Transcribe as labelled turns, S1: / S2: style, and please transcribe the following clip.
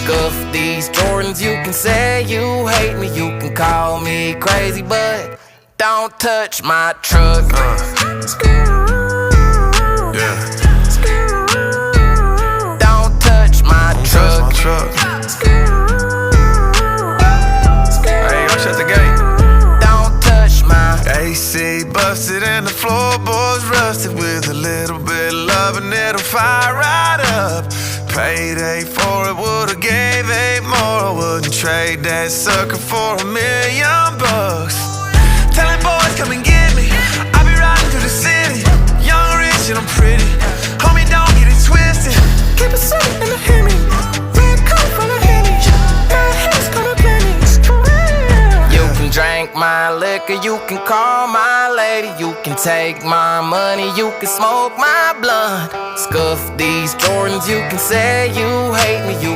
S1: Scuff these Jordans, you can say you hate me, you can call me crazy, but don't touch my truck.
S2: Yeah.
S1: Don't touch my truck.
S2: Hey, go shut the gate.
S1: Don't touch my
S2: AC busted and the floorboards rusted. With a little bit of love and it'll fire right up. Payday for it, would've gave 8 more. I wouldn't trade that sucker for $1,000,000. Telling boys come and get me. I be riding through the city, young, rich, and I'm pretty. Homie, don't get it twisted. Keep it sick in the Hemi. Red coat full of Henny. My head's gonna pennies. For real.
S1: You can drink my liquor, you can call my lady, you can take my money, you can smoke my blunt. Scuff these Jordans, you can say you hate me, you